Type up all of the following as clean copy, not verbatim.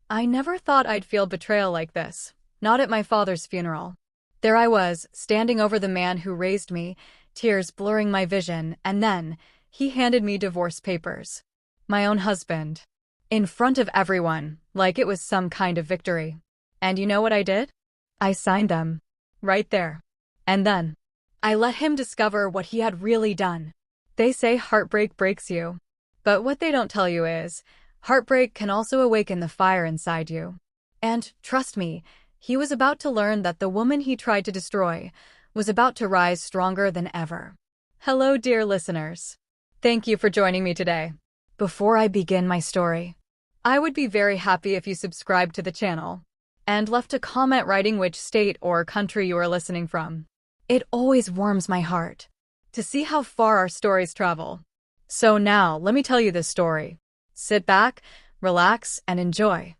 I never thought I'd feel betrayal like this, not at my father's funeral. There I was, standing over the man who raised me, tears blurring my vision, and then he handed me divorce papers. My own husband. In front of everyone, like it was some kind of victory. And you know what I did? I signed them. Right there. And then I let him discover what he had really done. They say heartbreak breaks you. But what they don't tell you is, heartbreak can also awaken the fire inside you. And, trust me, he was about to learn that the woman he tried to destroy was about to rise stronger than ever. Hello, dear listeners. Thank you for joining me today. Before I begin my story, I would be very happy if you subscribed to the channel and left a comment writing which state or country you are listening from. It always warms my heart to see how far our stories travel. So now, let me tell you this story. Sit back, relax, and enjoy.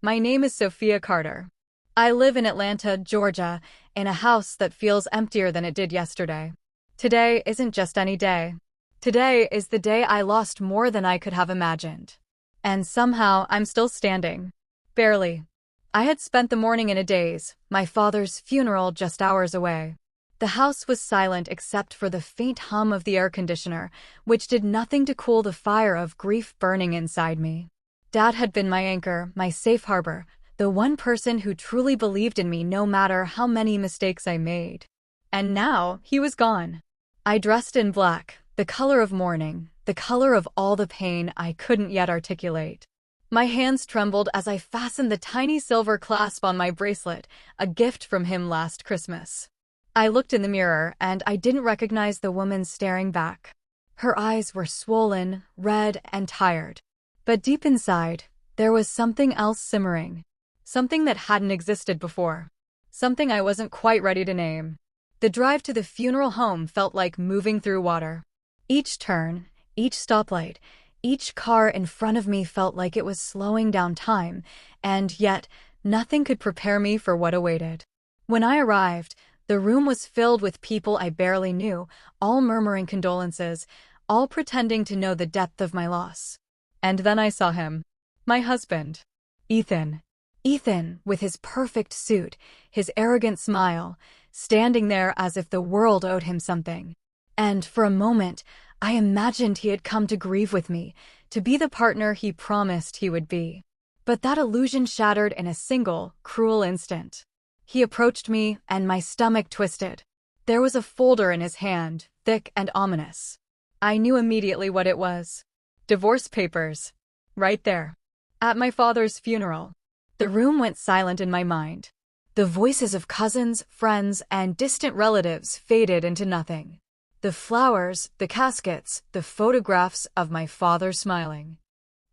My name is Sophia Carter. I live in Atlanta, Georgia, in a house that feels emptier than it did yesterday. Today isn't just any day. Today is the day I lost more than I could have imagined. And somehow I'm still standing. Barely. I had spent the morning in a daze, my father's funeral just hours away. The house was silent except for the faint hum of the air conditioner, which did nothing to cool the fire of grief burning inside me. Dad had been my anchor, my safe harbor, the one person who truly believed in me no matter how many mistakes I made. And now, he was gone. I dressed in black, the color of mourning, the color of all the pain I couldn't yet articulate. My hands trembled as I fastened the tiny silver clasp on my bracelet, a gift from him last Christmas. I looked in the mirror, and I didn't recognize the woman staring back. Her eyes were swollen, red, and tired. But deep inside, there was something else simmering. Something that hadn't existed before. Something I wasn't quite ready to name. The drive to the funeral home felt like moving through water. Each turn, each stoplight, each car in front of me felt like it was slowing down time, and yet nothing could prepare me for what awaited. When I arrived, the room was filled with people I barely knew, all murmuring condolences, all pretending to know the depth of my loss. And then I saw him. My husband. Ethan. Ethan, with his perfect suit, his arrogant smile, standing there as if the world owed him something. And for a moment, I imagined he had come to grieve with me, to be the partner he promised he would be. But that illusion shattered in a single, cruel instant. He approached me, and my stomach twisted. There was a folder in his hand, thick and ominous. I knew immediately what it was. Divorce papers. Right there. At my father's funeral. The room went silent in my mind. The voices of cousins, friends, and distant relatives faded into nothing. The flowers, the caskets, the photographs of my father smiling.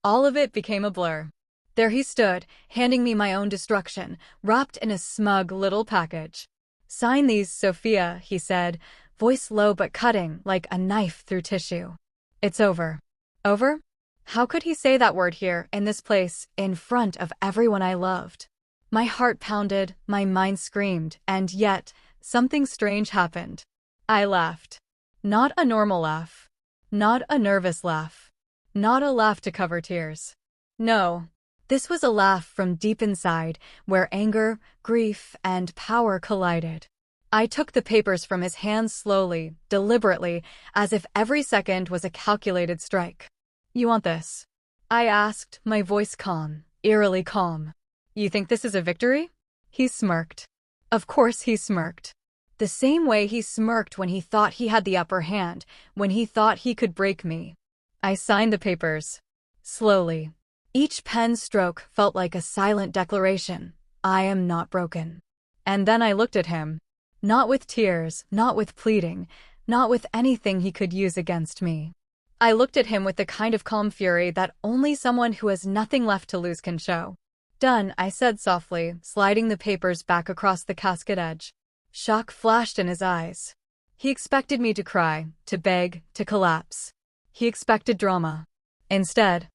All of it became a blur. There he stood, handing me my own destruction, wrapped in a smug little package. "Sign these, Sophia," he said, voice low but cutting, like a knife through tissue. "It's over." Over? How could he say that word here, in this place, in front of everyone I loved? My heart pounded, my mind screamed, and yet, something strange happened. I laughed. Not a normal laugh. Not a nervous laugh. Not a laugh to cover tears. No. This was a laugh from deep inside, where anger, grief, and power collided. I took the papers from his hands slowly, deliberately, as if every second was a calculated strike. "You want this?" I asked, my voice calm, eerily calm. "You think this is a victory?" He smirked. Of course he smirked. The same way he smirked when he thought he had the upper hand, when he thought he could break me. I signed the papers. Slowly. Each pen stroke felt like a silent declaration. I am not broken. And then I looked at him. Not with tears, not with pleading, not with anything he could use against me. I looked at him with the kind of calm fury that only someone who has nothing left to lose can show. "Done," I said softly, sliding the papers back across the casket edge. Shock flashed in his eyes. He expected me to cry, to beg, to collapse. He expected drama. Instead,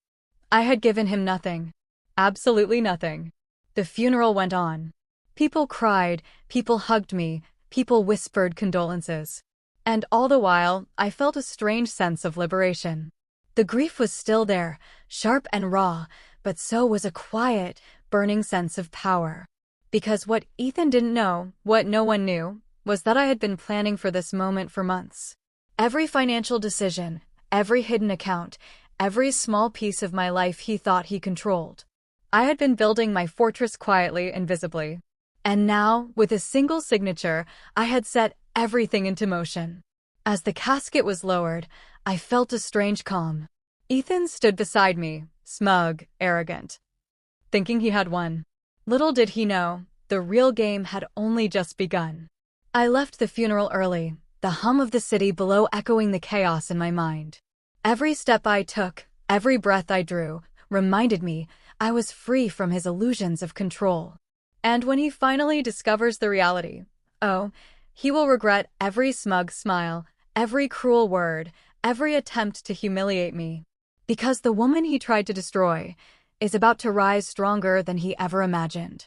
I had given him nothing. Absolutely nothing. The funeral went on. People cried, people hugged me, people whispered condolences. And all the while, I felt a strange sense of liberation. The grief was still there, sharp and raw, but so was a quiet, burning sense of power. Because what Ethan didn't know, what no one knew, was that I had been planning for this moment for months. Every financial decision, every hidden account, every small piece of my life he thought he controlled. I had been building my fortress quietly and visibly. And now, with a single signature, I had set everything into motion. As the casket was lowered, I felt a strange calm. Ethan stood beside me, smug, arrogant, thinking he had won. Little did he know, the real game had only just begun. I left the funeral early, the hum of the city below echoing the chaos in my mind. Every step I took, every breath I drew, reminded me I was free from his illusions of control. And when he finally discovers the reality, oh, he will regret every smug smile, every cruel word, every attempt to humiliate me. Because the woman he tried to destroy is about to rise stronger than he ever imagined.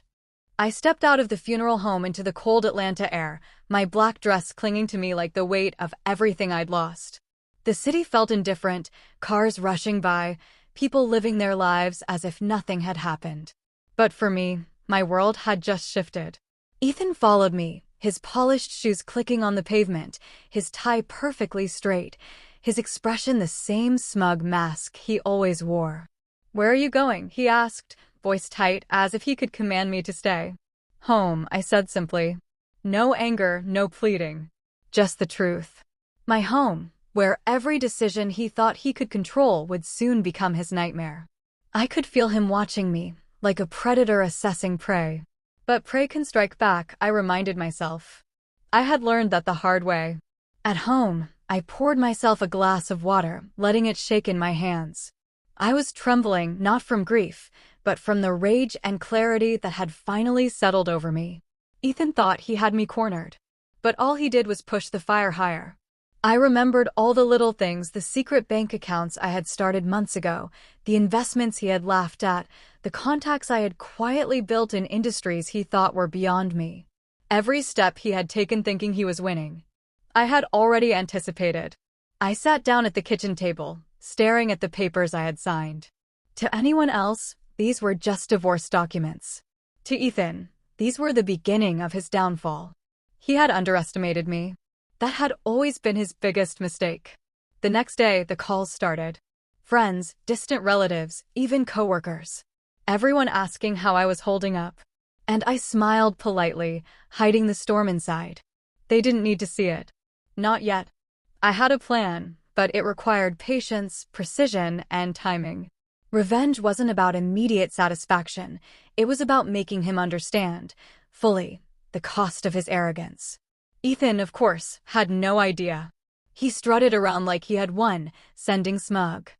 I stepped out of the funeral home into the cold Atlanta air, my black dress clinging to me like the weight of everything I'd lost. The city felt indifferent, cars rushing by, people living their lives as if nothing had happened. But for me, my world had just shifted. Ethan followed me, his polished shoes clicking on the pavement, his tie perfectly straight, his expression the same smug mask he always wore. "Where are you going?" he asked, voice tight, as if he could command me to stay. "Home," I said simply. No anger, no pleading. Just the truth. My home, where every decision he thought he could control would soon become his nightmare. I could feel him watching me, like a predator assessing prey. But prey can strike back, I reminded myself. I had learned that the hard way. At home, I poured myself a glass of water, letting it shake in my hands. I was trembling, not from grief, but from the rage and clarity that had finally settled over me. Ethan thought he had me cornered. But all he did was push the fire higher. I remembered all the little things, the secret bank accounts I had started months ago, the investments he had laughed at, the contacts I had quietly built in industries he thought were beyond me. Every step he had taken thinking he was winning, I had already anticipated. I sat down at the kitchen table, staring at the papers I had signed. To anyone else, these were just divorce documents. To Ethan, these were the beginning of his downfall. He had underestimated me. That had always been his biggest mistake. The next day, the calls started. Friends, distant relatives, even coworkers. Everyone asking how I was holding up. And I smiled politely, hiding the storm inside. They didn't need to see it. Not yet. I had a plan, but it required patience, precision, and timing. Revenge wasn't about immediate satisfaction. It was about making him understand, fully, the cost of his arrogance. Ethan, of course, had no idea. He strutted around like he had won, sending smug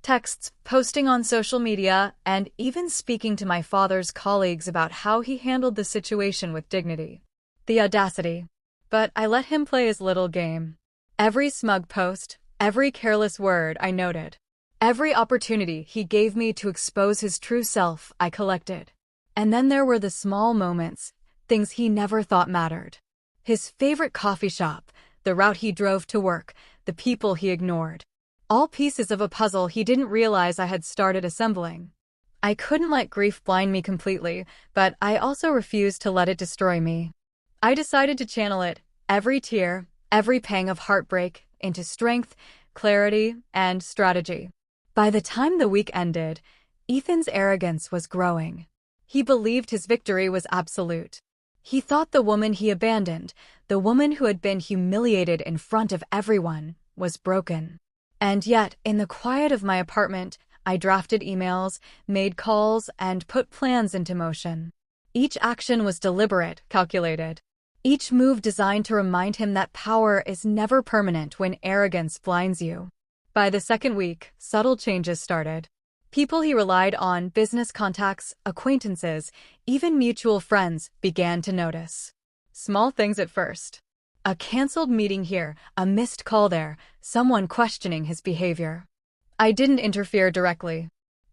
texts, posting on social media, and even speaking to my father's colleagues about how he handled the situation with dignity. The audacity. But I let him play his little game. Every smug post, every careless word I noted. Every opportunity he gave me to expose his true self, I collected. And then there were the small moments, things he never thought mattered. His favorite coffee shop, the route he drove to work, the people he ignored. All pieces of a puzzle he didn't realize I had started assembling. I couldn't let grief blind me completely, but I also refused to let it destroy me. I decided to channel it, every tear, every pang of heartbreak, into strength, clarity, and strategy. By the time the week ended, Ethan's arrogance was growing. He believed his victory was absolute. He thought the woman he abandoned, the woman who had been humiliated in front of everyone, was broken. And yet, in the quiet of my apartment, I drafted emails, made calls, and put plans into motion. Each action was deliberate, calculated. Each move designed to remind him that power is never permanent when arrogance blinds you. By the second week, subtle changes started. People he relied on, business contacts, acquaintances, even mutual friends, began to notice. Small things at first. A canceled meeting here, a missed call there, someone questioning his behavior. I didn't interfere directly.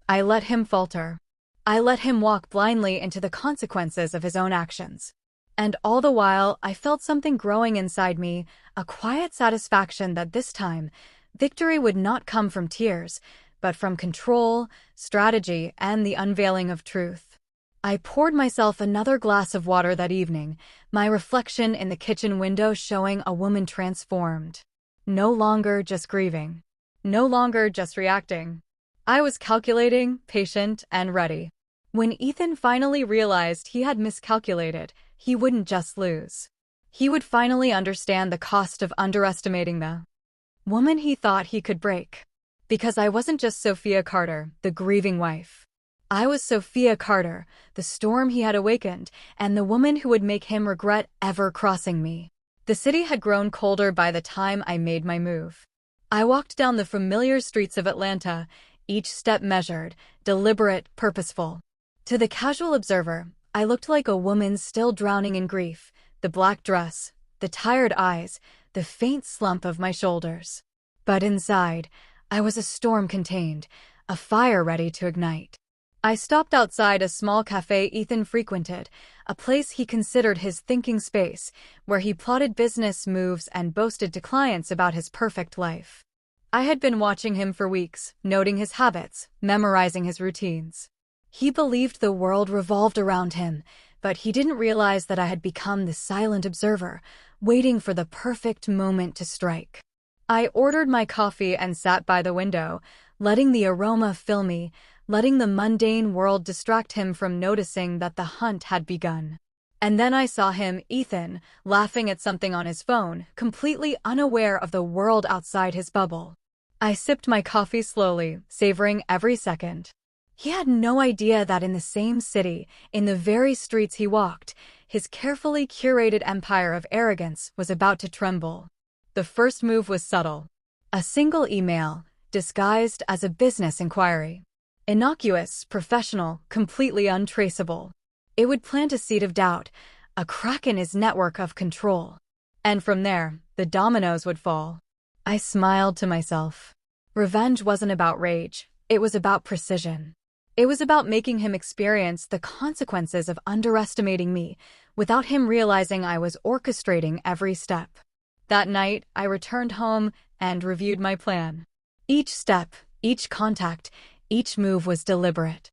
I let him falter. I let him walk blindly into the consequences of his own actions. And all the while, I felt something growing inside me, a quiet satisfaction that this time, victory would not come from tears, but from control, strategy, and the unveiling of truth. I poured myself another glass of water that evening, my reflection in the kitchen window showing a woman transformed. No longer just grieving. No longer just reacting. I was calculating, patient, and ready. When Ethan finally realized he had miscalculated, he wouldn't just lose. He would finally understand the cost of underestimating the woman he thought he could break. Because I wasn't just Sophia Carter, the grieving wife. I was Sophia Carter, the storm he had awakened, and the woman who would make him regret ever crossing me. The city had grown colder by the time I made my move. I walked down the familiar streets of Atlanta, each step measured, deliberate, purposeful. To the casual observer, I looked like a woman still drowning in grief, the black dress, the tired eyes, the faint slump of my shoulders. But inside, I was a storm contained, a fire ready to ignite. I stopped outside a small cafe Ethan frequented, a place he considered his thinking space, where he plotted business moves and boasted to clients about his perfect life. I had been watching him for weeks, noting his habits, memorizing his routines. He believed the world revolved around him, but he didn't realize that I had become the silent observer, waiting for the perfect moment to strike. I ordered my coffee and sat by the window, letting the aroma fill me, letting the mundane world distract him from noticing that the hunt had begun. And then I saw him, Ethan, laughing at something on his phone, completely unaware of the world outside his bubble. I sipped my coffee slowly, savoring every second. He had no idea that in the same city, in the very streets he walked, his carefully curated empire of arrogance was about to tremble. The first move was subtle. A single email, disguised as a business inquiry. Innocuous, professional, completely untraceable. It would plant a seed of doubt, a crack in his network of control. And from there, the dominoes would fall. I smiled to myself. Revenge wasn't about rage, it was about precision. It was about making him experience the consequences of underestimating me, without him realizing I was orchestrating every step. That night, I returned home and reviewed my plan. Each step, each contact, each move was deliberate.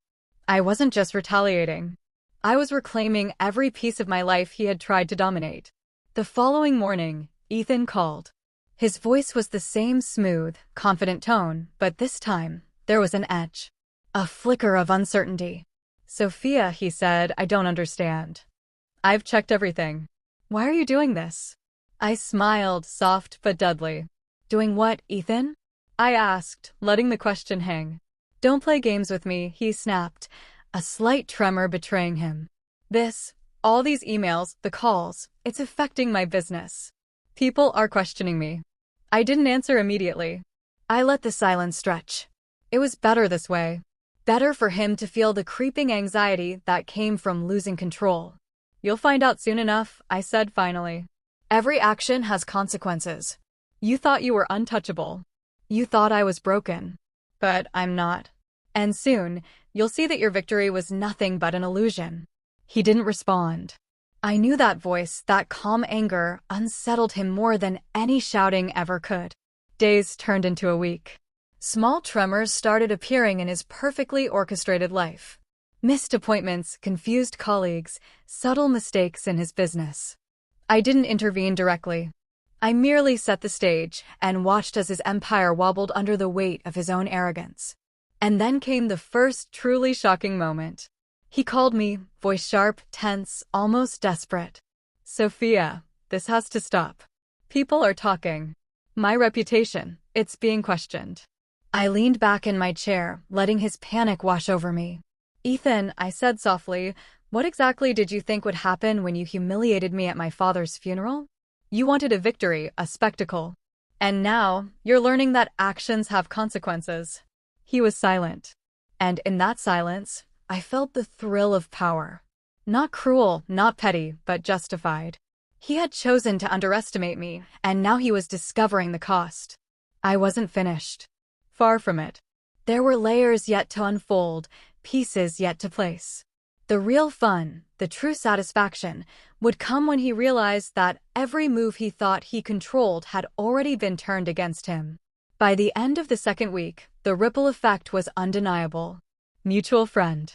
I wasn't just retaliating. I was reclaiming every piece of my life he had tried to dominate. The following morning, Ethan called. His voice was the same smooth, confident tone, but this time, there was an edge. A flicker of uncertainty. "Sophia," he said, "I don't understand. I've checked everything. Why are you doing this?" I smiled, soft but deadly. "Doing what, Ethan?" I asked, letting the question hang. "Don't play games with me," he snapped, a slight tremor betraying him. All these emails, the calls, it's affecting my business. People are questioning me." I didn't answer immediately. I let the silence stretch. It was better this way. Better for him to feel the creeping anxiety that came from losing control. "You'll find out soon enough," I said finally. "Every action has consequences. You thought you were untouchable. You thought I was broken. But I'm not. And soon, you'll see that your victory was nothing but an illusion." He didn't respond. I knew that voice, that calm anger, unsettled him more than any shouting ever could. Days turned into a week. Small tremors started appearing in his perfectly orchestrated life. Missed appointments, confused colleagues, subtle mistakes in his business. I didn't intervene directly. I merely set the stage and watched as his empire wobbled under the weight of his own arrogance. And then came the first truly shocking moment. He called me, voice sharp, tense, almost desperate. "Sophia, this has to stop. People are talking. My reputation, it's being questioned." I leaned back in my chair, letting his panic wash over me. "Ethan," I said softly, "what exactly did you think would happen when you humiliated me at my father's funeral? You wanted a victory, a spectacle. And now, you're learning that actions have consequences." He was silent. And in that silence, I felt the thrill of power. Not cruel, not petty, but justified. He had chosen to underestimate me, and now he was discovering the cost. I wasn't finished. Far from it. There were layers yet to unfold, pieces yet to place. The real fun, the true satisfaction, would come when he realized that every move he thought he controlled had already been turned against him. By the end of the second week, the ripple effect was undeniable. Mutual friend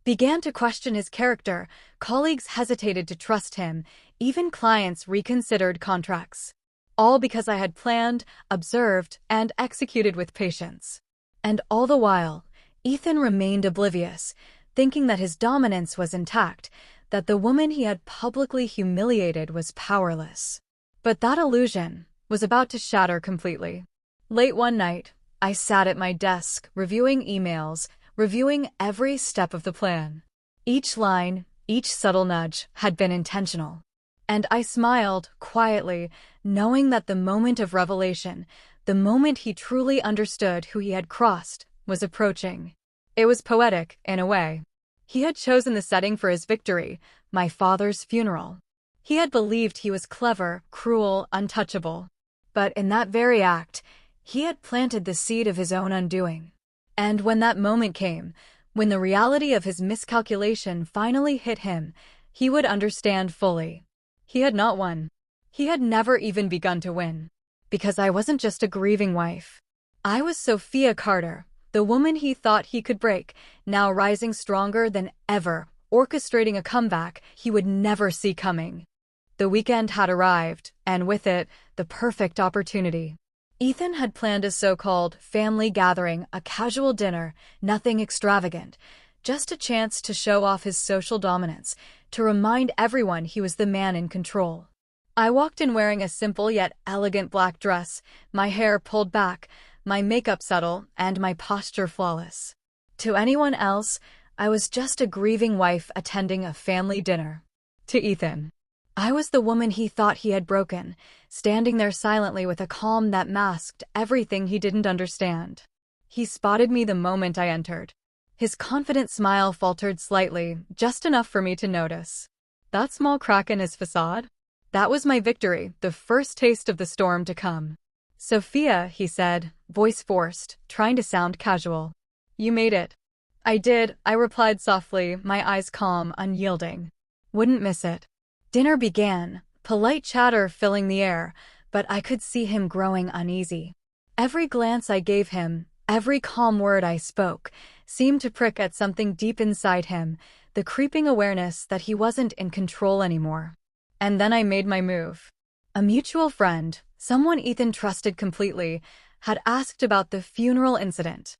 began to question his character, colleagues hesitated to trust him, even clients reconsidered contracts. All because I had planned, observed, and executed with patience. And all the while, Ethan remained oblivious, thinking that his dominance was intact, that the woman he had publicly humiliated was powerless. But that illusion was about to shatter completely. Late one night, I sat at my desk, reviewing emails, reviewing every step of the plan. Each line, each subtle nudge had been intentional. And I smiled, quietly, knowing that the moment of revelation, the moment he truly understood who he had crossed, was approaching. It was poetic, in a way. He had chosen the setting for his victory, my father's funeral. He had believed he was clever, cruel, untouchable. But in that very act, he had planted the seed of his own undoing. And when that moment came, when the reality of his miscalculation finally hit him, he would understand fully. He had not won. He had never even begun to win. Because I wasn't just a grieving wife. I was Sophia Carter, the woman he thought he could break, now rising stronger than ever, orchestrating a comeback he would never see coming. The weekend had arrived, and with it, the perfect opportunity. Ethan had planned a so-called family gathering, a casual dinner, nothing extravagant, just a chance to show off his social dominance, to remind everyone he was the man in control. I walked in wearing a simple yet elegant black dress, my hair pulled back, my makeup subtle, and my posture flawless. To anyone else, I was just a grieving wife attending a family dinner. To Ethan, I was the woman he thought he had broken, standing there silently with a calm that masked everything he didn't understand. He spotted me the moment I entered. His confident smile faltered slightly, just enough for me to notice. That small crack in his facade? That was my victory, the first taste of the storm to come. "Sophia," he said, voice forced, trying to sound casual. "You made it." "I did," I replied softly, my eyes calm, unyielding. "Wouldn't miss it." Dinner began, polite chatter filling the air, but I could see him growing uneasy. Every glance I gave him, every calm word I spoke, seemed to prick at something deep inside him, the creeping awareness that he wasn't in control anymore. And then I made my move. A mutual friend, someone Ethan trusted completely, had asked about the funeral incident.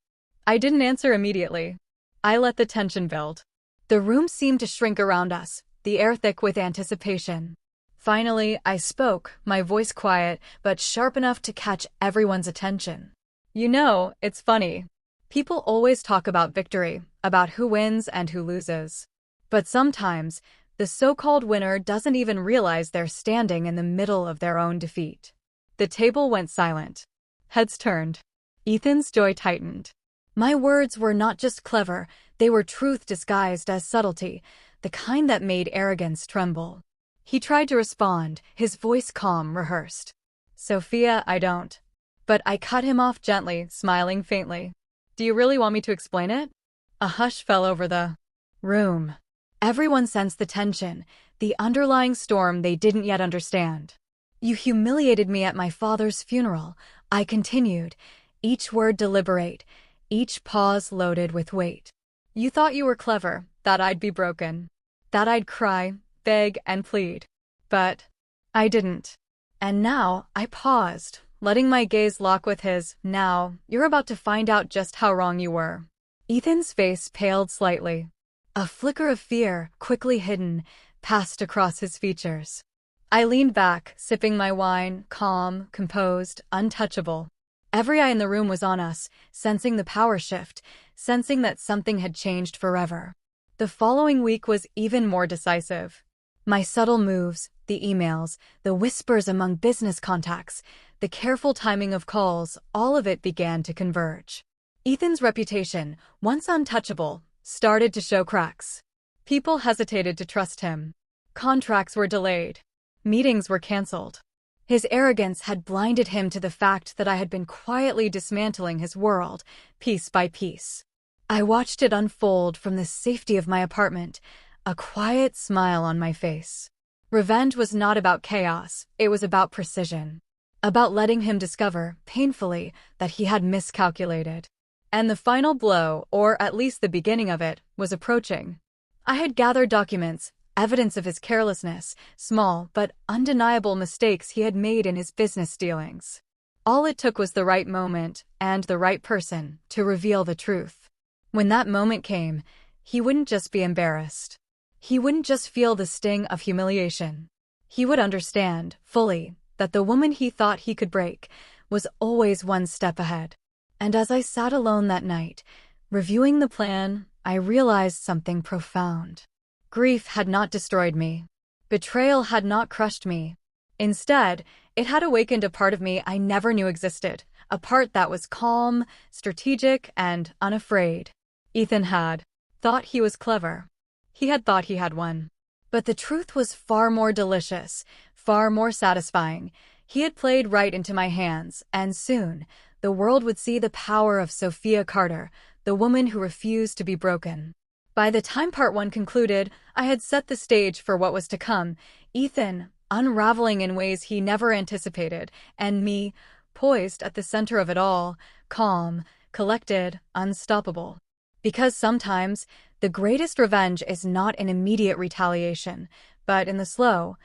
I didn't answer immediately. I let the tension build. The room seemed to shrink around us, the air thick with anticipation. Finally, I spoke, my voice quiet, but sharp enough to catch everyone's attention. "You know, it's funny. People always talk about victory, about who wins and who loses. But sometimes, the so-called winner doesn't even realize they're standing in the middle of their own defeat." The table went silent. Heads turned. Ethan's jaw tightened. My words were not just clever, they were truth disguised as subtlety, the kind that made arrogance tremble. He tried to respond, his voice calm, rehearsed. "Sophia, I don't." But I cut him off gently, smiling faintly. "Do you really want me to explain it?" A hush fell over the room. Everyone sensed the tension, the underlying storm they didn't yet understand. "You humiliated me at my father's funeral," I continued, each word deliberate, each pause loaded with weight. "You thought you were clever, that I'd be broken, that I'd cry, beg, and plead. But I didn't." And now I paused, letting my gaze lock with his. "Now, you're about to find out just how wrong you were." Ethan's face paled slightly. A flicker of fear, quickly hidden, passed across his features. I leaned back, sipping my wine, calm, composed, untouchable. Every eye in the room was on us, sensing the power shift, sensing that something had changed forever. The following week was even more decisive. My subtle moves, the emails, the whispers among business contacts, the careful timing of calls, all of it began to converge. Ethan's reputation, once untouchable, started to show cracks. People hesitated to trust him. Contracts were delayed. Meetings were canceled. His arrogance had blinded him to the fact that I had been quietly dismantling his world, piece by piece. I watched it unfold from the safety of my apartment, a quiet smile on my face. Revenge was not about chaos, it was about precision. about letting him discover, painfully, that he had miscalculated. And the final blow, or at least the beginning of it, was approaching. I had gathered documents, evidence of his carelessness, small but undeniable mistakes he had made in his business dealings. All it took was the right moment, and the right person, to reveal the truth. When that moment came, he wouldn't just be embarrassed. He wouldn't just feel the sting of humiliation. He would understand, fully, that the woman he thought he could break was always one step ahead. And as I sat alone that night, reviewing the plan, I realized something profound. Grief had not destroyed me. Betrayal had not crushed me. Instead, it had awakened a part of me I never knew existed, a part that was calm, strategic, and unafraid. Ethan had thought he was clever. He had thought he had won. But the truth was far more delicious, far more satisfying. He had played right into my hands, and soon, the world would see the power of Sophia Carter, the woman who refused to be broken. By the time part 1 concluded, I had set the stage for what was to come, Ethan unraveling in ways he never anticipated, and me, poised at the center of it all, calm, collected, unstoppable. Because sometimes, the greatest revenge is not an immediate retaliation, but in the slow,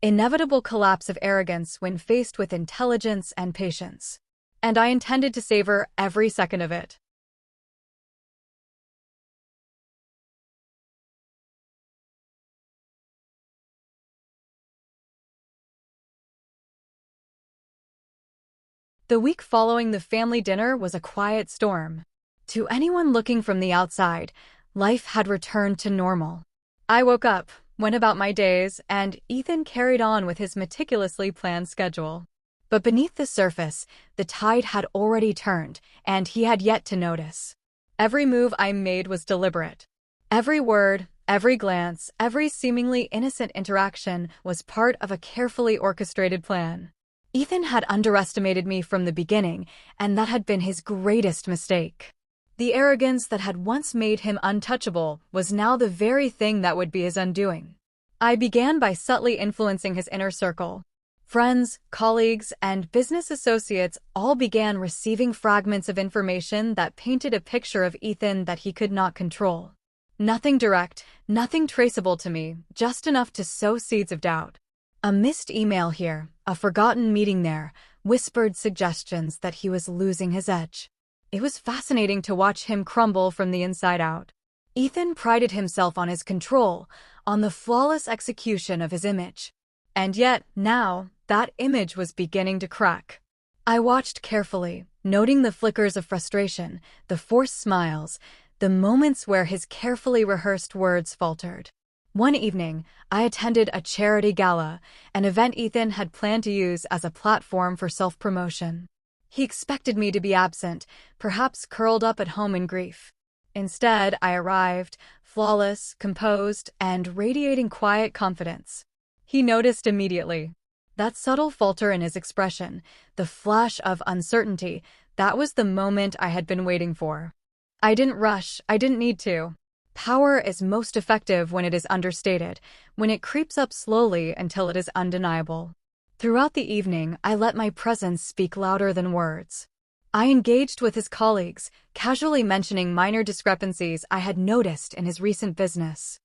inevitable collapse of arrogance when faced with intelligence and patience. And I intended to savor every second of it. The week following the family dinner was a quiet storm. To anyone looking from the outside, life had returned to normal. I woke up, went about my days, and Ethan carried on with his meticulously planned schedule. But beneath the surface, the tide had already turned, and he had yet to notice. Every move I made was deliberate. Every word, every glance, every seemingly innocent interaction was part of a carefully orchestrated plan. Ethan had underestimated me from the beginning, and that had been his greatest mistake. The arrogance that had once made him untouchable was now the very thing that would be his undoing. I began by subtly influencing his inner circle. Friends, colleagues, and business associates all began receiving fragments of information that painted a picture of Ethan that he could not control. Nothing direct, nothing traceable to me, just enough to sow seeds of doubt. A missed email here, a forgotten meeting there, whispered suggestions that he was losing his edge. It was fascinating to watch him crumble from the inside out. Ethan prided himself on his control, on the flawless execution of his image. And yet, now, that image was beginning to crack. I watched carefully, noting the flickers of frustration, the forced smiles, the moments where his carefully rehearsed words faltered. One evening, I attended a charity gala, an event Ethan had planned to use as a platform for self-promotion. He expected me to be absent, perhaps curled up at home in grief. Instead, I arrived, flawless, composed, and radiating quiet confidence. He noticed immediately. That subtle falter in his expression, the flash of uncertainty, that was the moment I had been waiting for. I didn't rush, I didn't need to. Power is most effective when it is understated, when it creeps up slowly until it is undeniable. Throughout the evening, I let my presence speak louder than words. I engaged with his colleagues, casually mentioning minor discrepancies I had noticed in his recent business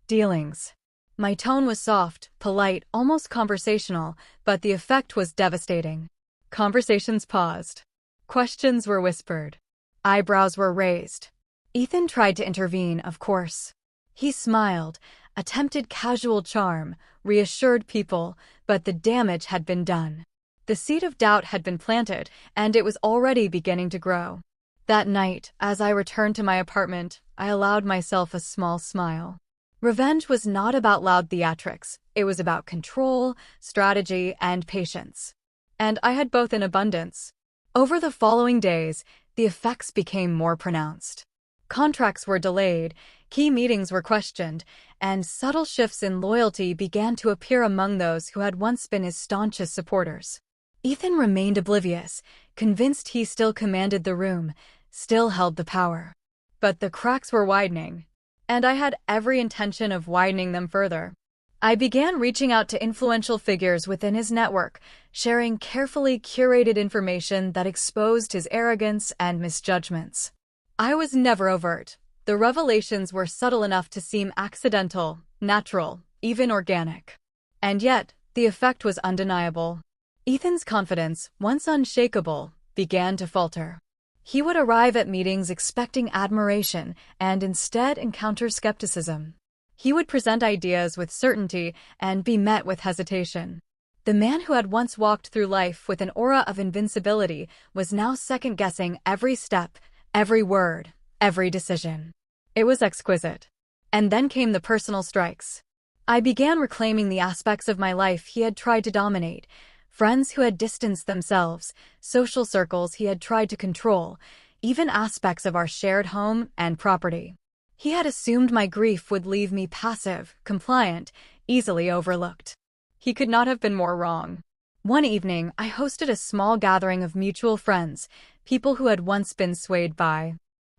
dealings. My tone was soft, polite, almost conversational, but the effect was devastating. Conversations paused. Questions were whispered. Eyebrows were raised. Ethan tried to intervene, of course. He smiled, attempted casual charm, reassured people, but the damage had been done. The seed of doubt had been planted, and it was already beginning to grow. That night, as I returned to my apartment, I allowed myself a small smile. Revenge was not about loud theatrics. It was about control, strategy, and patience. And I had both in abundance. Over the following days, the effects became more pronounced. Contracts were delayed, key meetings were questioned, and subtle shifts in loyalty began to appear among those who had once been his staunchest supporters. Ethan remained oblivious, convinced he still commanded the room, still held the power. But the cracks were widening, and I had every intention of widening them further. I began reaching out to influential figures within his network, sharing carefully curated information that exposed his arrogance and misjudgments. I was never overt. The revelations were subtle enough to seem accidental, natural, even organic. And yet, the effect was undeniable. Ethan's confidence, once unshakable, began to falter. He would arrive at meetings expecting admiration and instead encounter skepticism. He would present ideas with certainty and be met with hesitation. The man who had once walked through life with an aura of invincibility was now second-guessing every step, every word, every decision. It was exquisite. And then came the personal strikes. I began reclaiming the aspects of my life he had tried to dominate, friends who had distanced themselves, social circles he had tried to control, even aspects of our shared home and property. He had assumed my grief would leave me passive, compliant, easily overlooked. He could not have been more wrong. One evening, I hosted a small gathering of mutual friends, people who had once been swayed by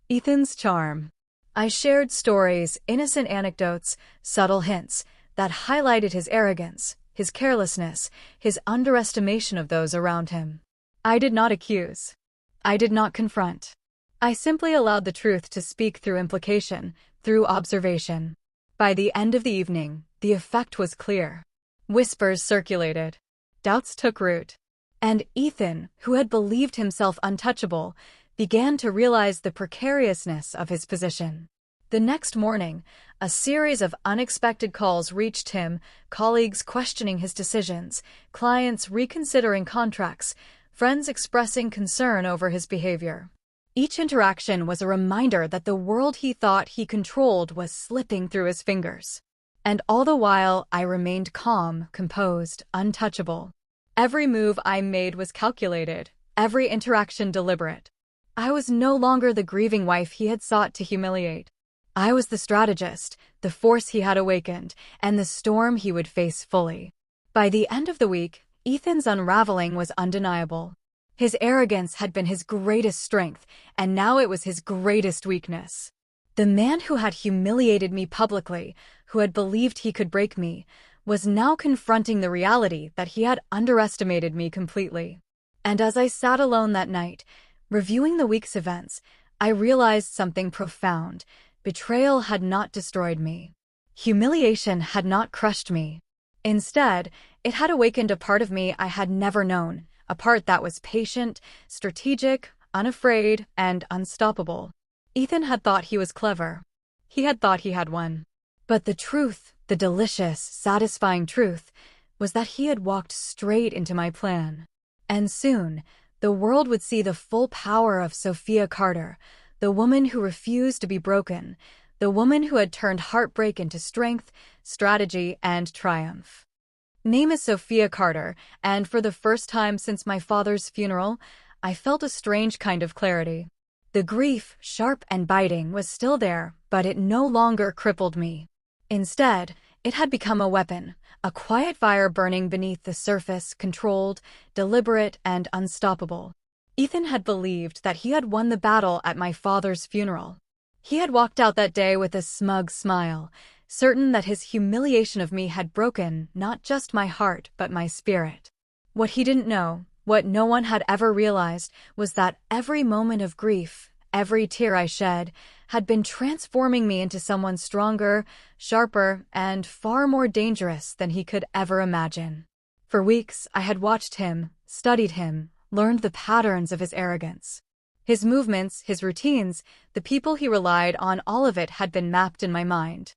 Ethan's charm. I shared stories, innocent anecdotes, subtle hints that highlighted his arrogance, his carelessness, his underestimation of those around him. I did not accuse. I did not confront. I simply allowed the truth to speak through implication, through observation. By the end of the evening, the effect was clear. Whispers circulated. Doubts took root. And Ethan, who had believed himself untouchable, began to realize the precariousness of his position. The next morning, a series of unexpected calls reached him, colleagues questioning his decisions, clients reconsidering contracts, friends expressing concern over his behavior. Each interaction was a reminder that the world he thought he controlled was slipping through his fingers. And all the while, I remained calm, composed, untouchable. Every move I made was calculated, every interaction deliberate. I was no longer the grieving wife he had sought to humiliate. I was the strategist, the force he had awakened, and the storm he would face fully. By the end of the week, Ethan's unraveling was undeniable. His arrogance had been his greatest strength, and now it was his greatest weakness. The man who had humiliated me publicly, who had believed he could break me, was now confronting the reality that he had underestimated me completely. And as I sat alone that night, reviewing the week's events, I realized something profound. Betrayal had not destroyed me. Humiliation had not crushed me. Instead, it had awakened a part of me I had never known, a part that was patient, strategic, unafraid, and unstoppable. Ethan had thought he was clever. He had thought he had won. But the truth, the delicious, satisfying truth, was that he had walked straight into my plan. And soon, the world would see the full power of Sophia Carter, the woman who refused to be broken, the woman who had turned heartbreak into strength, strategy, and triumph. Name is Sophia Carter, and for the first time since my father's funeral, I felt a strange kind of clarity. The grief, sharp and biting, was still there, but it no longer crippled me. Instead, it had become a weapon, a quiet fire burning beneath the surface, controlled, deliberate, and unstoppable. Ethan had believed that he had won the battle at my father's funeral. He had walked out that day with a smug smile, certain that his humiliation of me had broken not just my heart but my spirit. What he didn't know, what no one had ever realized, was that every moment of grief, every tear I shed, had been transforming me into someone stronger, sharper, and far more dangerous than he could ever imagine. For weeks, I had watched him, studied him, learned the patterns of his arrogance. His movements, his routines, the people he relied on, all of it had been mapped in my mind.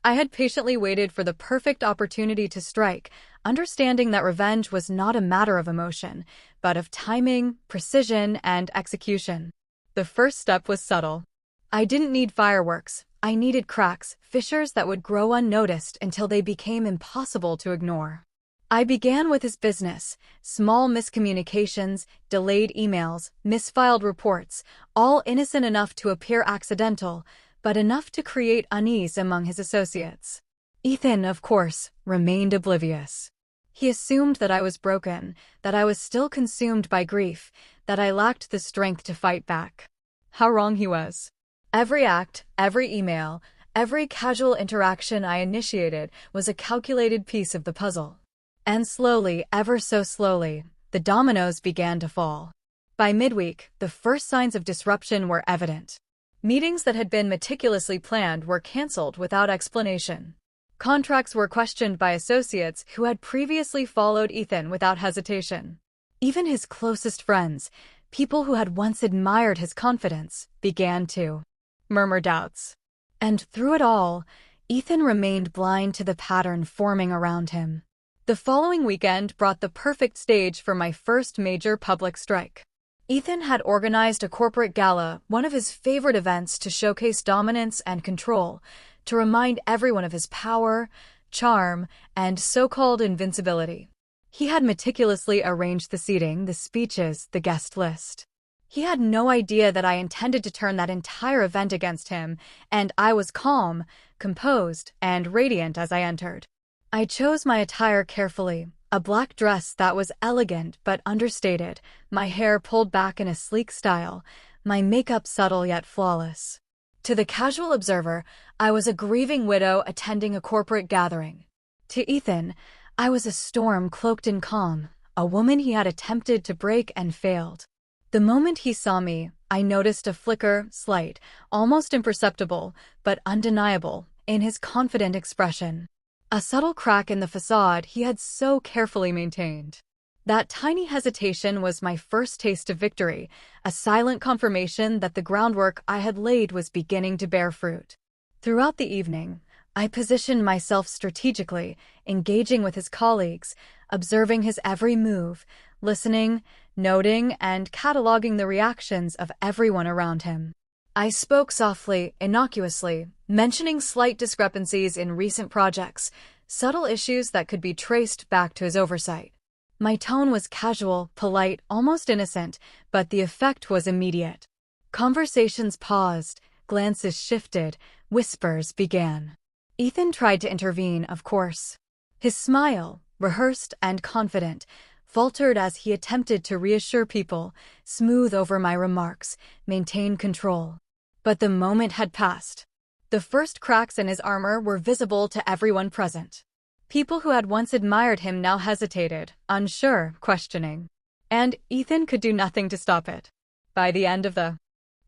I had patiently waited for the perfect opportunity to strike, understanding that revenge was not a matter of emotion, but of timing, precision, and execution. The first step was subtle. I didn't need fireworks. I needed cracks, fissures that would grow unnoticed until they became impossible to ignore. I began with his business, small miscommunications, delayed emails, misfiled reports, all innocent enough to appear accidental, but enough to create unease among his associates. Ethan, of course, remained oblivious. He assumed that I was broken, that I was still consumed by grief, that I lacked the strength to fight back. How wrong he was. Every act, every email, Every casual interaction I initiated was a calculated piece of the puzzle. And slowly, ever so slowly, the dominoes began to fall. By midweek, the first signs of disruption were evident. Meetings that had been meticulously planned were canceled without explanation. Contracts were questioned by associates who had previously followed Ethan without hesitation. Even his closest friends, people who had once admired his confidence, began to murmur doubts. And through it all, Ethan remained blind to the pattern forming around him. The following weekend brought the perfect stage for my first major public strike. Ethan had organized a corporate gala, one of his favorite events to showcase dominance and control, to remind everyone of his power, charm, and so-called invincibility. He had meticulously arranged the seating, the speeches, the guest list. He had no idea that I intended to turn that entire event against him, and I was calm, composed, and radiant as I entered. I chose my attire carefully, a black dress that was elegant but understated, my hair pulled back in a sleek style, my makeup subtle yet flawless. To the casual observer, I was a grieving widow attending a corporate gathering. To Ethan, I was a storm cloaked in calm, a woman he had attempted to break and failed. The moment he saw me, I noticed a flicker, slight, almost imperceptible, but undeniable, in his confident expression. A subtle crack in the facade he had so carefully maintained. That tiny hesitation was my first taste of victory, a silent confirmation that the groundwork I had laid was beginning to bear fruit. Throughout the evening, I positioned myself strategically, engaging with his colleagues, observing his every move, listening, noting, and cataloging the reactions of everyone around him. I spoke softly, innocuously, mentioning slight discrepancies in recent projects, subtle issues that could be traced back to his oversight. My tone was casual, polite, almost innocent, but the effect was immediate. Conversations paused, glances shifted, whispers began. Ethan tried to intervene, of course. His smile, rehearsed and confident, faltered as he attempted to reassure people, smooth over my remarks, maintain control. But the moment had passed. The first cracks in his armor were visible to everyone present. People who had once admired him now hesitated, unsure, questioning. And Ethan could do nothing to stop it. By the end of the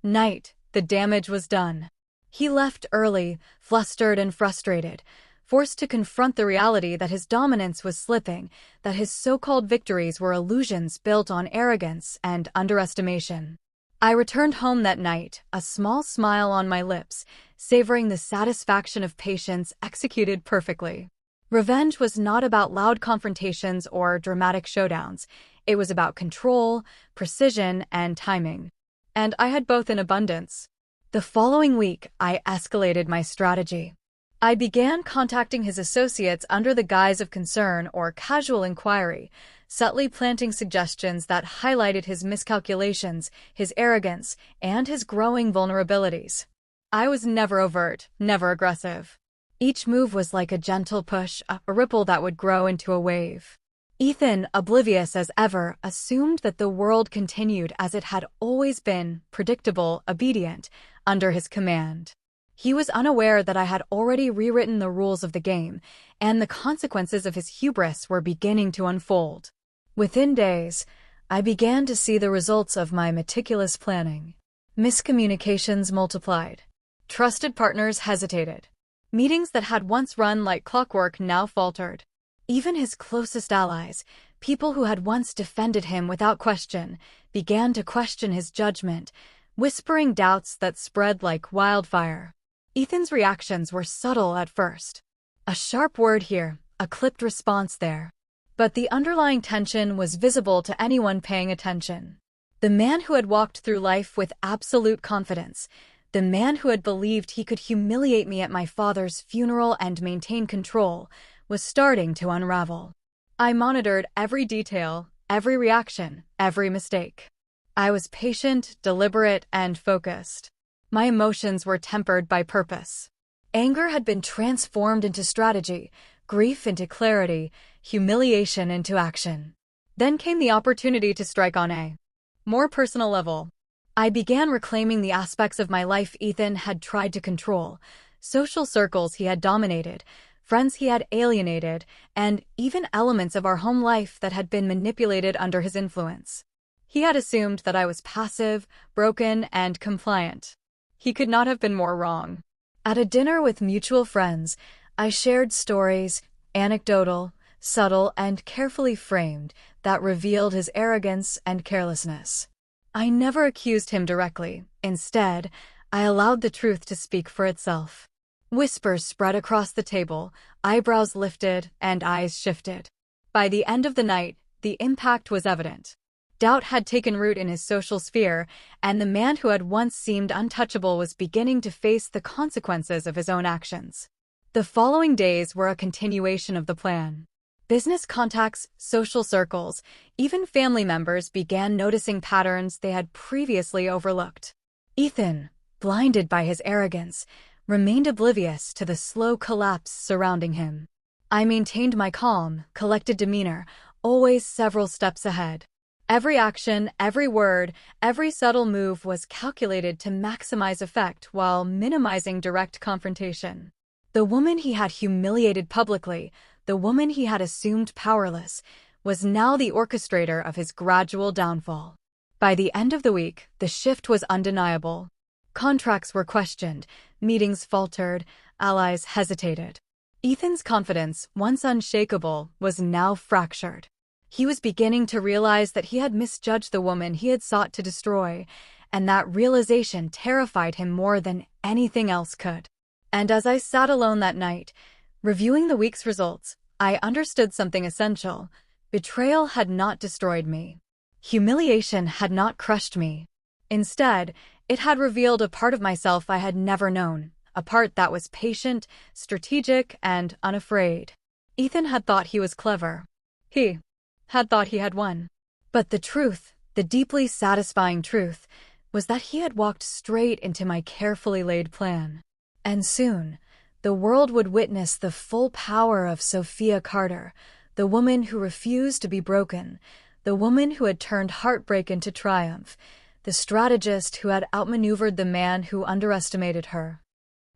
night, the damage was done. He left early, flustered and frustrated, forced to confront the reality that his dominance was slipping, that his so-called victories were illusions built on arrogance and underestimation. I returned home that night, a small smile on my lips, savoring the satisfaction of patience executed perfectly. Revenge was not about loud confrontations or dramatic showdowns. It was about control, precision, and timing. And I had both in abundance. The following week, I escalated my strategy. I began contacting his associates under the guise of concern or casual inquiry, subtly planting suggestions that highlighted his miscalculations, his arrogance, and his growing vulnerabilities. I was never overt, never aggressive. Each move was like a gentle push, a ripple that would grow into a wave. Ethan, oblivious as ever, assumed that the world continued as it had always been, predictable, obedient, under his command. He was unaware that I had already rewritten the rules of the game, and the consequences of his hubris were beginning to unfold. Within days, I began to see the results of my meticulous planning. Miscommunications multiplied. Trusted partners hesitated. Meetings that had once run like clockwork now faltered. Even his closest allies, people who had once defended him without question, began to question his judgment, whispering doubts that spread like wildfire. Ethan's reactions were subtle at first. A sharp word here, a clipped response there. But the underlying tension was visible to anyone paying attention. The man who had walked through life with absolute confidence, the man who had believed he could humiliate me at my father's funeral and maintain control, was starting to unravel. I monitored every detail, every reaction, every mistake. I was patient, deliberate, and focused. My emotions were tempered by purpose. Anger had been transformed into strategy, grief into clarity, humiliation into action. Then came the opportunity to strike on a more personal level. I began reclaiming the aspects of my life Ethan had tried to control, social circles he had dominated, friends he had alienated, and even elements of our home life that had been manipulated under his influence. He had assumed that I was passive, broken, and compliant. He could not have been more wrong. At a dinner with mutual friends, I shared stories, anecdotal, subtle, and carefully framed, that revealed his arrogance and carelessness. I never accused him directly. Instead, I allowed the truth to speak for itself. Whispers spread across the table, eyebrows lifted, and eyes shifted. By the end of the night, the impact was evident. Doubt had taken root in his social sphere, and the man who had once seemed untouchable was beginning to face the consequences of his own actions. The following days were a continuation of the plan. Business contacts, social circles, even family members began noticing patterns they had previously overlooked. Ethan, blinded by his arrogance, remained oblivious to the slow collapse surrounding him. I maintained my calm, collected demeanor, always several steps ahead. Every action, every word, every subtle move was calculated to maximize effect while minimizing direct confrontation. The woman he had humiliated publicly, the woman he had assumed powerless, was now the orchestrator of his gradual downfall. By the end of the week, the shift was undeniable. Contracts were questioned, meetings faltered, allies hesitated. Ethan's confidence, once unshakable, was now fractured. He was beginning to realize that he had misjudged the woman he had sought to destroy, and that realization terrified him more than anything else could. And as I sat alone that night, reviewing the week's results, I understood something essential. Betrayal had not destroyed me. Humiliation had not crushed me. Instead, it had revealed a part of myself I had never known, a part that was patient, strategic, and unafraid. Ethan had thought he was clever. He had thought he had won. But the truth, the deeply satisfying truth, was that he had walked straight into my carefully laid plan. And soon, the world would witness the full power of Sophia Carter, the woman who refused to be broken, the woman who had turned heartbreak into triumph, the strategist who had outmaneuvered the man who underestimated her.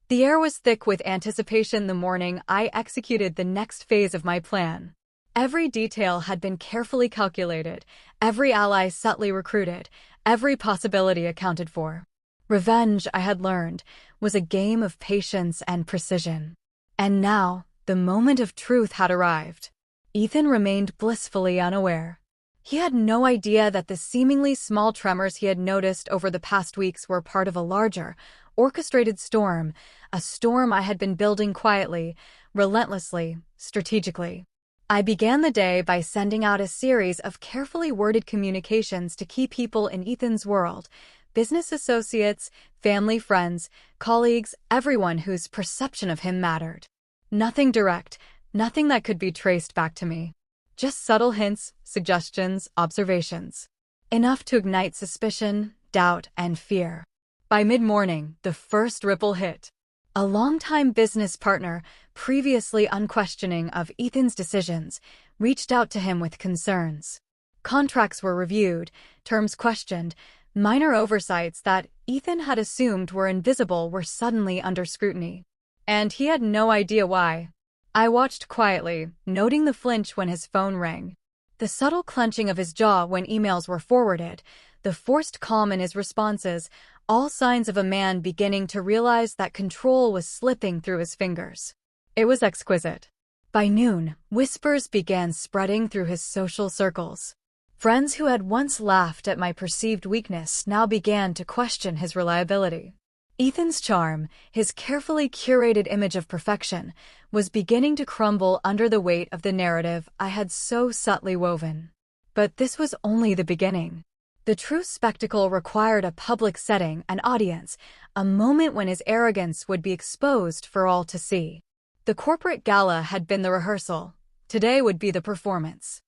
The air was thick with anticipation the morning I executed the next phase of my plan. Every detail had been carefully calculated, every ally subtly recruited, every possibility accounted for. Revenge, I had learned, was a game of patience and precision. And now, the moment of truth had arrived. Ethan remained blissfully unaware. He had no idea that the seemingly small tremors he had noticed over the past weeks were part of a larger, orchestrated storm, a storm I had been building quietly, relentlessly, strategically. I began the day by sending out a series of carefully worded communications to key people in Ethan's world, business associates, family friends, colleagues, everyone whose perception of him mattered. Nothing direct, nothing that could be traced back to me. Just subtle hints, suggestions, observations. Enough to ignite suspicion, doubt, and fear. By mid-morning, the first ripple hit. A longtime business partner, previously unquestioning of Ethan's decisions, reached out to him with concerns. Contracts were reviewed, terms questioned, minor oversights that Ethan had assumed were invisible were suddenly under scrutiny. And he had no idea why. I watched quietly, noting the flinch when his phone rang. The subtle clenching of his jaw when emails were forwarded, the forced calm in his responses, all signs of a man beginning to realize that control was slipping through his fingers. It was exquisite. By noon, whispers began spreading through his social circles. Friends who had once laughed at my perceived weakness now began to question his reliability. Ethan's charm, his carefully curated image of perfection, was beginning to crumble under the weight of the narrative I had so subtly woven. But this was only the beginning. The true spectacle required a public setting, an audience, a moment when his arrogance would be exposed for all to see. The corporate gala had been the rehearsal. Today would be the performance.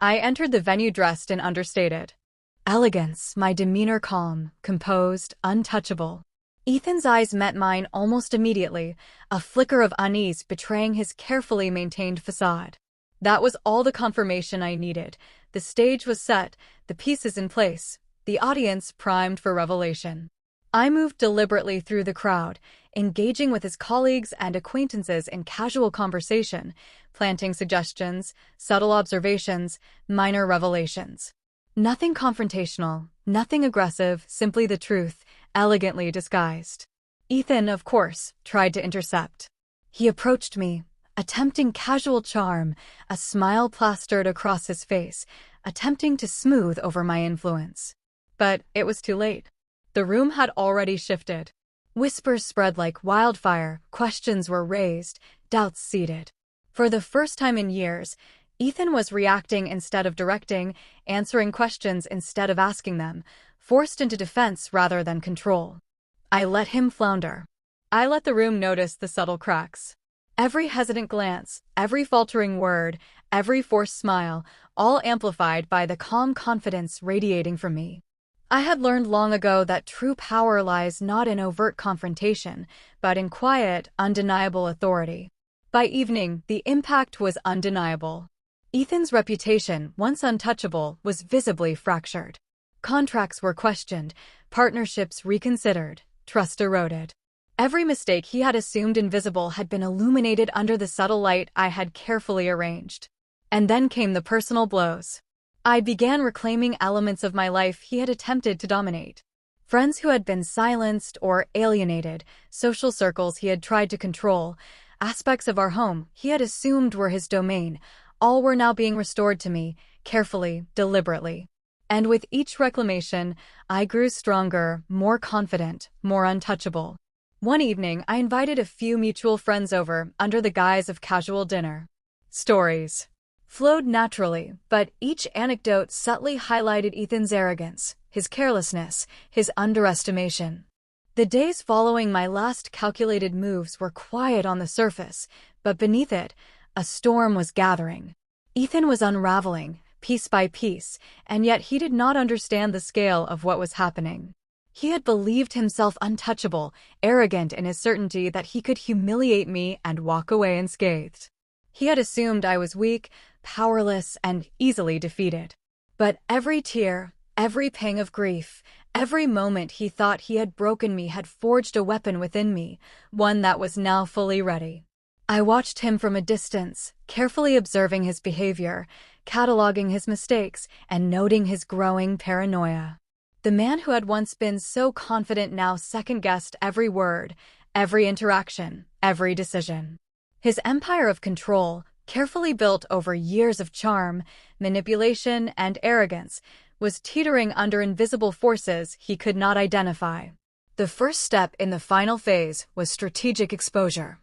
I entered the venue dressed in understated elegance, my demeanor calm, composed, untouchable. Ethan's eyes met mine almost immediately, a flicker of unease betraying his carefully maintained facade. That was all the confirmation I needed. The stage was set, the pieces in place, the audience primed for revelation. I moved deliberately through the crowd, engaging with his colleagues and acquaintances in casual conversation, planting suggestions, subtle observations, minor revelations. Nothing confrontational, nothing aggressive, simply the truth, elegantly disguised. Ethan, of course, tried to intercept. He approached me, attempting casual charm, a smile plastered across his face, attempting to smooth over my influence. But it was too late. The room had already shifted. Whispers spread like wildfire, questions were raised, doubts seeded. For the first time in years, Ethan was reacting instead of directing, answering questions instead of asking them, forced into defense rather than control. I let him flounder. I let the room notice the subtle cracks. Every hesitant glance, every faltering word, every forced smile, all amplified by the calm confidence radiating from me. I had learned long ago that true power lies not in overt confrontation, but in quiet, undeniable authority. By evening, the impact was undeniable. Ethan's reputation, once untouchable, was visibly fractured. Contracts were questioned, partnerships reconsidered, trust eroded. Every mistake he had assumed invisible had been illuminated under the subtle light I had carefully arranged. And then came the personal blows. I began reclaiming elements of my life he had attempted to dominate. Friends who had been silenced or alienated, social circles he had tried to control, aspects of our home he had assumed were his domain, all were now being restored to me, carefully, deliberately. And with each reclamation, I grew stronger, more confident, more untouchable. One evening, I invited a few mutual friends over under the guise of casual dinner. Stories flowed naturally, but each anecdote subtly highlighted Ethan's arrogance, his carelessness, his underestimation. The days following my last calculated moves were quiet on the surface, but beneath it, a storm was gathering. Ethan was unraveling, piece by piece, and yet he did not understand the scale of what was happening. He had believed himself untouchable, arrogant in his certainty that he could humiliate me and walk away unscathed. He had assumed I was weak, powerless, and easily defeated. But every tear, every pang of grief, every moment he thought he had broken me had forged a weapon within me, one that was now fully ready. I watched him from a distance, carefully observing his behavior, cataloging his mistakes, and noting his growing paranoia. The man who had once been so confident now second-guessed every word, every interaction, every decision. His empire of control, carefully built over years of charm, manipulation, and arrogance, was teetering under invisible forces he could not identify. The first step in the final phase was strategic exposure.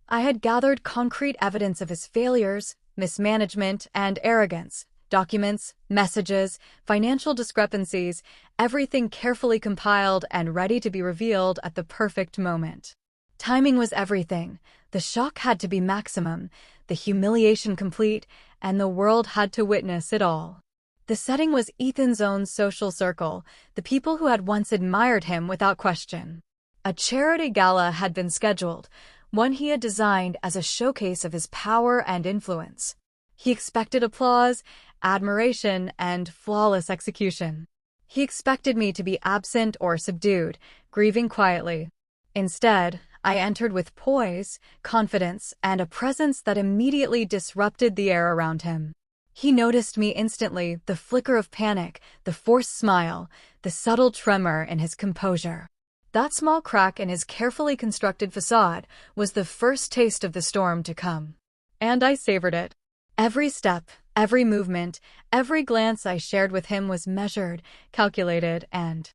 I had gathered concrete evidence of his failures, mismanagement, and arrogance. Documents, messages, financial discrepancies, everything carefully compiled and ready to be revealed at the perfect moment. Timing was everything. The shock had to be maximum, the humiliation complete, and the world had to witness it all. The setting was Ethan's own social circle, the people who had once admired him without question. A charity gala had been scheduled, one he had designed as a showcase of his power and influence. He expected applause, admiration, and flawless execution. He expected me to be absent or subdued, grieving quietly. Instead, I entered with poise, confidence, and a presence that immediately disrupted the air around him. He noticed me instantly, the flicker of panic, the forced smile, the subtle tremor in his composure. That small crack in his carefully constructed facade was the first taste of the storm to come. And I savored it. Every step, every movement, every glance I shared with him was measured, calculated, and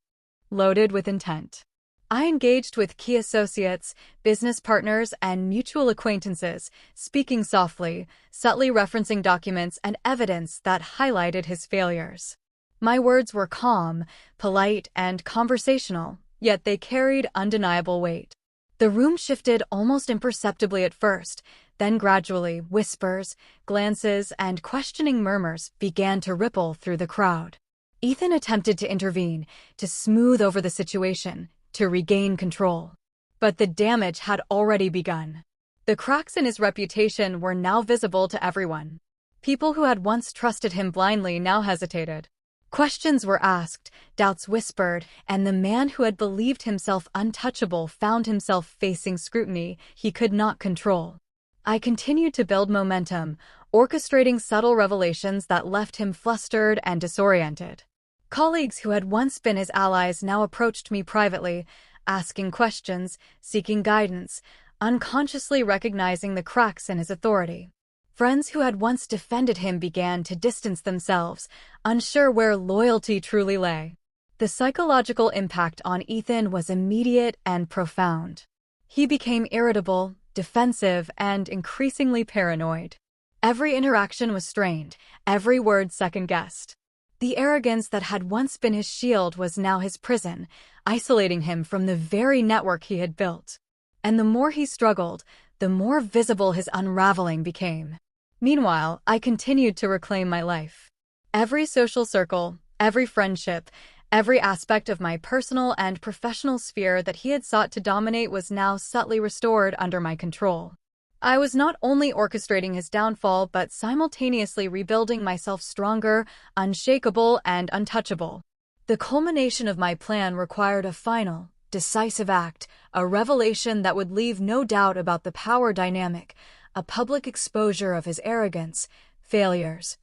loaded with intent. I engaged with key associates, business partners, and mutual acquaintances, speaking softly, subtly referencing documents and evidence that highlighted his failures. My words were calm, polite, and conversational, yet they carried undeniable weight. The room shifted almost imperceptibly at first, then gradually whispers, glances, and questioning murmurs began to ripple through the crowd. Ethan attempted to intervene, to smooth over the situation, to regain control. But the damage had already begun. The cracks in his reputation were now visible to everyone. People who had once trusted him blindly now hesitated. Questions were asked, doubts whispered, and the man who had believed himself untouchable found himself facing scrutiny he could not control. I continued to build momentum, orchestrating subtle revelations that left him flustered and disoriented. Colleagues who had once been his allies now approached me privately, asking questions, seeking guidance, unconsciously recognizing the cracks in his authority. Friends who had once defended him began to distance themselves, unsure where loyalty truly lay. The psychological impact on Ethan was immediate and profound. He became irritable, defensive, and increasingly paranoid. Every interaction was strained, every word second-guessed. The arrogance that had once been his shield was now his prison, isolating him from the very network he had built. And the more he struggled, the more visible his unraveling became. Meanwhile, I continued to reclaim my life. Every social circle, every friendship, every aspect of my personal and professional sphere that he had sought to dominate was now subtly restored under my control. I was not only orchestrating his downfall but simultaneously rebuilding myself stronger, unshakable, and untouchable. The culmination of my plan required a final, decisive act, a revelation that would leave no doubt about the power dynamic, a public exposure of his arrogance, failures,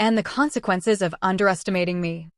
and the consequences of underestimating me.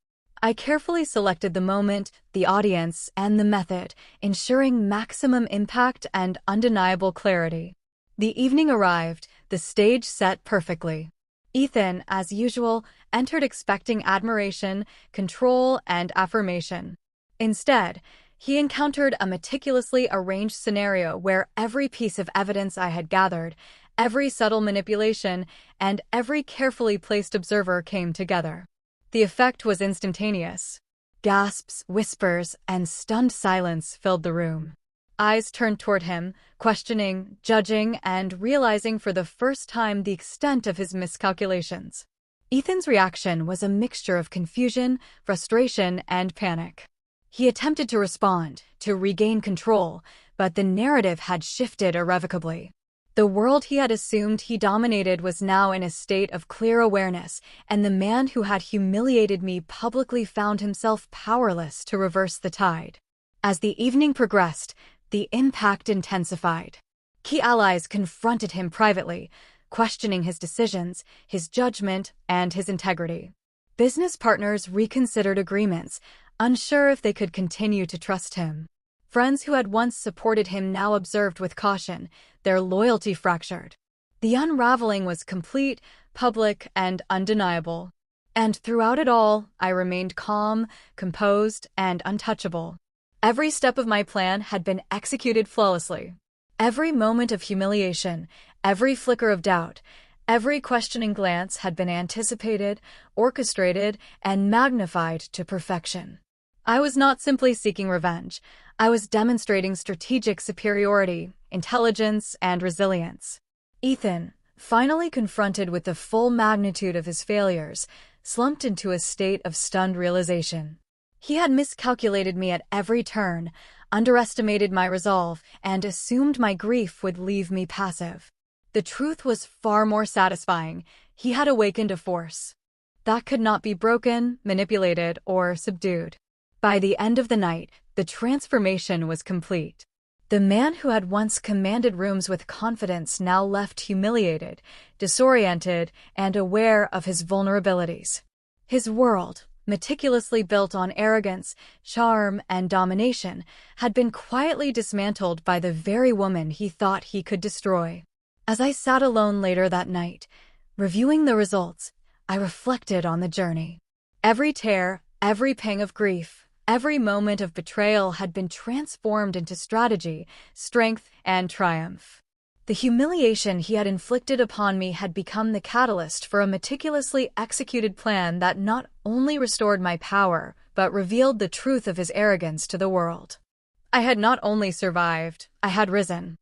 I carefully selected the moment, the audience, and the method, ensuring maximum impact and undeniable clarity. The evening arrived, the stage set perfectly. Ethan, as usual, entered expecting admiration, control, and affirmation. Instead, he encountered a meticulously arranged scenario where every piece of evidence I had gathered, every subtle manipulation, and every carefully placed observer came together. The effect was instantaneous. Gasps, whispers, and stunned silence filled the room. Eyes turned toward him, questioning, judging, and realizing for the first time the extent of his miscalculations. Ethan's reaction was a mixture of confusion, frustration, and panic. He attempted to respond, to regain control, but the narrative had shifted irrevocably. The world he had assumed he dominated was now in a state of clear awareness, and the man who had humiliated me publicly found himself powerless to reverse the tide. As the evening progressed, the impact intensified. Key allies confronted him privately, questioning his decisions, his judgment, and his integrity. Business partners reconsidered agreements, unsure if they could continue to trust him. Friends who had once supported him now observed with caution, their loyalty fractured. The unraveling was complete, public, and undeniable. And throughout it all, I remained calm, composed, and untouchable. Every step of my plan had been executed flawlessly. Every moment of humiliation, every flicker of doubt, every questioning glance had been anticipated, orchestrated, and magnified to perfection. I was not simply seeking revenge. I was demonstrating strategic superiority, intelligence, and resilience. Ethan, finally confronted with the full magnitude of his failures, slumped into a state of stunned realization. He had miscalculated me at every turn, underestimated my resolve, and assumed my grief would leave me passive. The truth was far more satisfying. He had awakened a force that could not be broken, manipulated, or subdued. By the end of the night, the transformation was complete. The man who had once commanded rooms with confidence now left humiliated, disoriented, and aware of his vulnerabilities. His world, meticulously built on arrogance, charm, and domination, had been quietly dismantled by the very woman he thought he could destroy. As I sat alone later that night, reviewing the results, I reflected on the journey. Every tear, every pang of grief, every moment of betrayal had been transformed into strategy, strength, and triumph. The humiliation he had inflicted upon me had become the catalyst for a meticulously executed plan that not only restored my power, but revealed the truth of his arrogance to the world. I had not only survived, I had risen.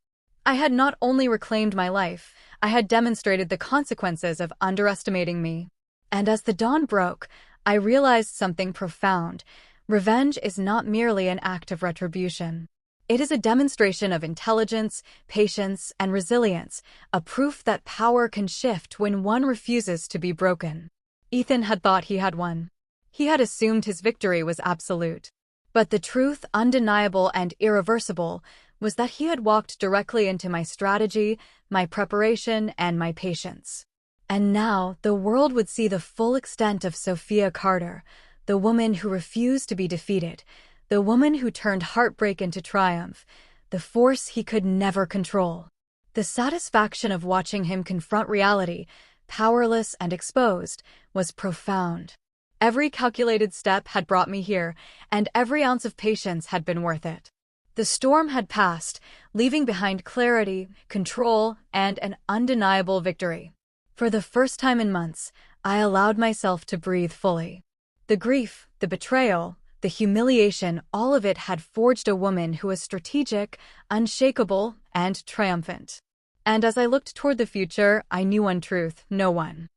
I had not only reclaimed my life, I had demonstrated the consequences of underestimating me. And as the dawn broke, I realized something profound. Revenge is not merely an act of retribution. It is a demonstration of intelligence, patience, and resilience, a proof that power can shift when one refuses to be broken. Ethan had thought he had won. He had assumed his victory was absolute. But the truth, undeniable and irreversible, was that he had walked directly into my strategy, my preparation, and my patience. And now the world would see the full extent of Sophia Carter, the woman who refused to be defeated, the woman who turned heartbreak into triumph, the force he could never control. The satisfaction of watching him confront reality, powerless and exposed, was profound. Every calculated step had brought me here, and every ounce of patience had been worth it. The storm had passed, leaving behind clarity, control, and an undeniable victory. For the first time in months, I allowed myself to breathe fully. The grief, the betrayal, the humiliation, all of it had forged a woman who was strategic, unshakable, and triumphant. And as I looked toward the future, I knew one truth: no one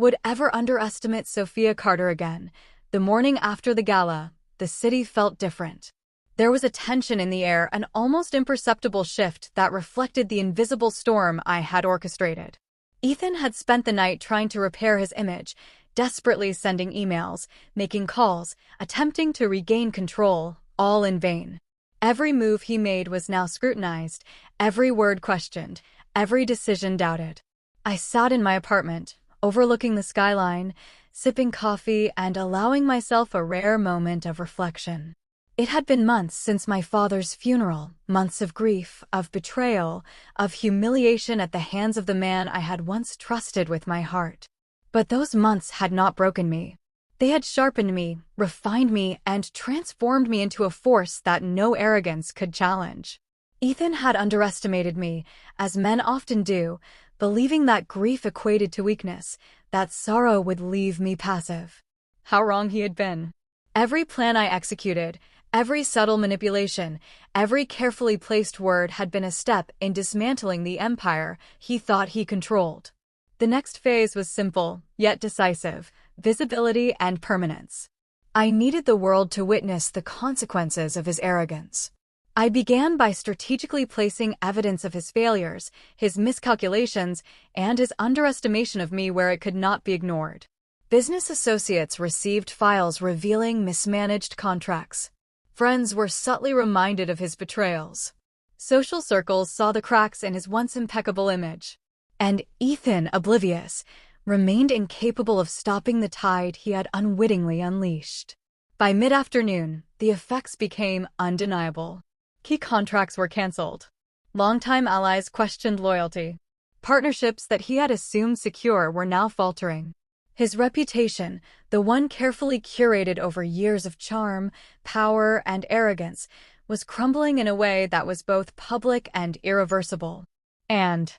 would ever underestimate Sophia Carter again. The morning after the gala, the city felt different. There was a tension in the air, an almost imperceptible shift that reflected the invisible storm I had orchestrated. Ethan had spent the night trying to repair his image, desperately sending emails, making calls, attempting to regain control, all in vain. Every move he made was now scrutinized, every word questioned, every decision doubted. I sat in my apartment, overlooking the skyline, sipping coffee and allowing myself a rare moment of reflection. It had been months since my father's funeral, months of grief, of betrayal, of humiliation at the hands of the man I had once trusted with my heart. But those months had not broken me. They had sharpened me, refined me, and transformed me into a force that no arrogance could challenge. Ethan had underestimated me, as men often do, believing that grief equated to weakness, that sorrow would leave me passive. How wrong he had been. Every plan I executed, every subtle manipulation, every carefully placed word had been a step in dismantling the empire he thought he controlled. The next phase was simple, yet decisive: visibility and permanence. I needed the world to witness the consequences of his arrogance. I began by strategically placing evidence of his failures, his miscalculations, and his underestimation of me where it could not be ignored. Business associates received files revealing mismanaged contracts. Friends were subtly reminded of his betrayals. Social circles saw the cracks in his once impeccable image. And Ethan, oblivious, remained incapable of stopping the tide he had unwittingly unleashed. By mid-afternoon, the effects became undeniable. Key contracts were canceled. Longtime allies questioned loyalty. Partnerships that he had assumed secure were now faltering. His reputation, the one carefully curated over years of charm, power, and arrogance, was crumbling in a way that was both public and irreversible. And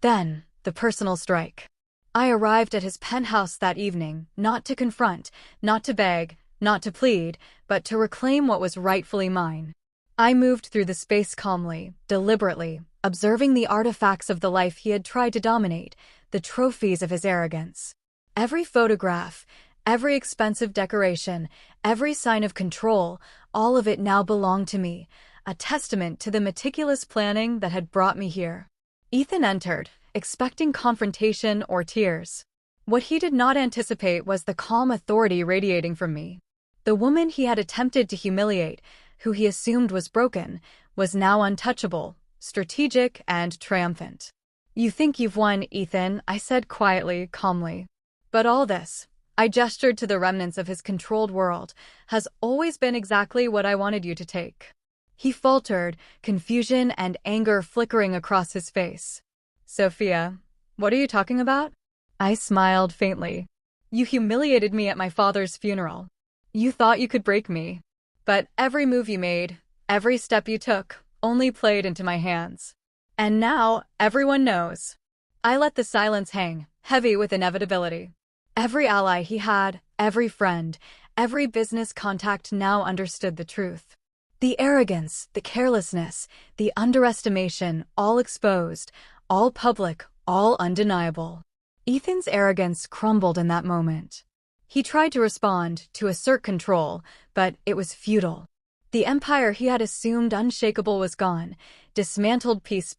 then, the personal strike. I arrived at his penthouse that evening, not to confront, not to beg, not to plead, but to reclaim what was rightfully mine. I moved through the space calmly, deliberately, observing the artifacts of the life he had tried to dominate, the trophies of his arrogance. Every photograph, every expensive decoration, every sign of control, all of it now belonged to me, a testament to the meticulous planning that had brought me here. Ethan entered, expecting confrontation or tears. What he did not anticipate was the calm authority radiating from me. The woman he had attempted to humiliate, who he assumed was broken, was now untouchable, strategic, and triumphant. "You think you've won, Ethan," I said quietly, calmly. "But all this," I gestured to the remnants of his controlled world, "has always been exactly what I wanted you to take." He faltered, confusion and anger flickering across his face. "Sophia, what are you talking about?" I smiled faintly. "You humiliated me at my father's funeral. You thought you could break me. But every move you made, every step you took, only played into my hands. And now, everyone knows." I let the silence hang, heavy with inevitability. Every ally he had, every friend, every business contact now understood the truth. The arrogance, the carelessness, the underestimation, all exposed, all public, all undeniable. Ethan's arrogance crumbled in that moment. He tried to respond, to assert control, but it was futile. The empire he had assumed unshakable was gone, dismantled piece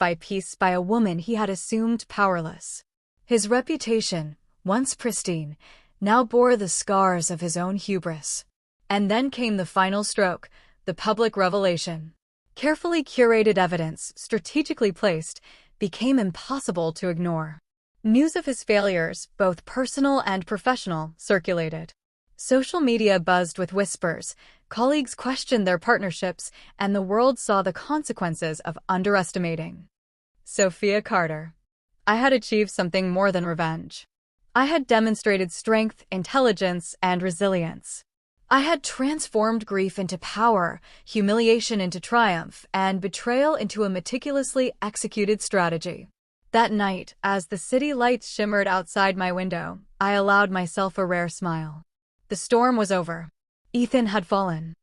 by a woman he had assumed powerless. His reputation, once pristine, now bore the scars of his own hubris. And then came the final stroke, the public revelation. Carefully curated evidence, strategically placed, became impossible to ignore. News of his failures, both personal and professional, circulated. Social media buzzed with whispers, colleagues questioned their partnerships, and the world saw the consequences of underestimating Sophia Carter. I had achieved something more than revenge. I had demonstrated strength, intelligence, and resilience. I had transformed grief into power, humiliation into triumph, and betrayal into a meticulously executed strategy. That night, as the city lights shimmered outside my window, I allowed myself a rare smile. The storm was over. Ethan had fallen.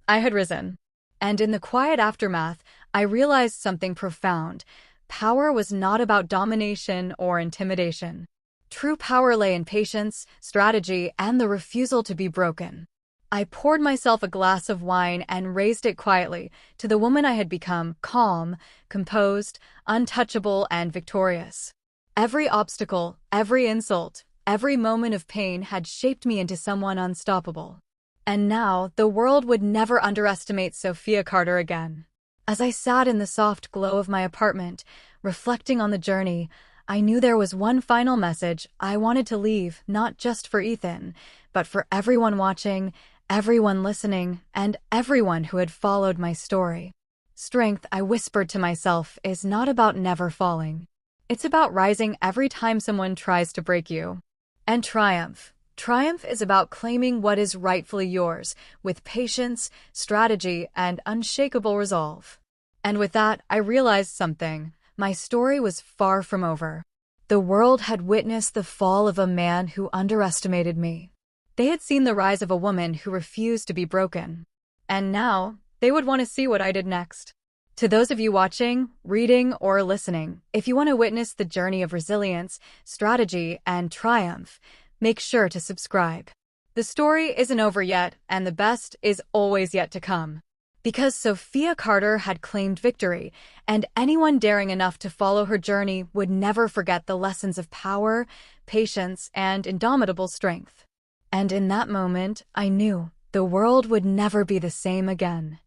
I had risen. And in the quiet aftermath, I realized something profound. Power was not about domination or intimidation. True power lay in patience, strategy, and the refusal to be broken. I poured myself a glass of wine and raised it quietly to the woman I had become, calm, composed, untouchable, and victorious. Every obstacle, every insult, every moment of pain had shaped me into someone unstoppable. And now, the world would never underestimate Sophia Carter again. As I sat in the soft glow of my apartment, reflecting on the journey, I knew there was one final message I wanted to leave, not just for Ethan, but for everyone watching, everyone listening, and everyone who had followed my story. Strength, I whispered to myself, is not about never falling. It's about rising every time someone tries to break you. And triumph. Triumph is about claiming what is rightfully yours, with patience, strategy, and unshakable resolve. And with that, I realized something. My story was far from over. The world had witnessed the fall of a man who underestimated me. They had seen the rise of a woman who refused to be broken. And now, they would want to see what I did next. To those of you watching, reading, or listening, if you want to witness the journey of resilience, strategy, and triumph, make sure to subscribe. The story isn't over yet, and the best is always yet to come. Because Sophia Carter had claimed victory, and anyone daring enough to follow her journey would never forget the lessons of power, patience, and indomitable strength. And in that moment, I knew the world would never be the same again.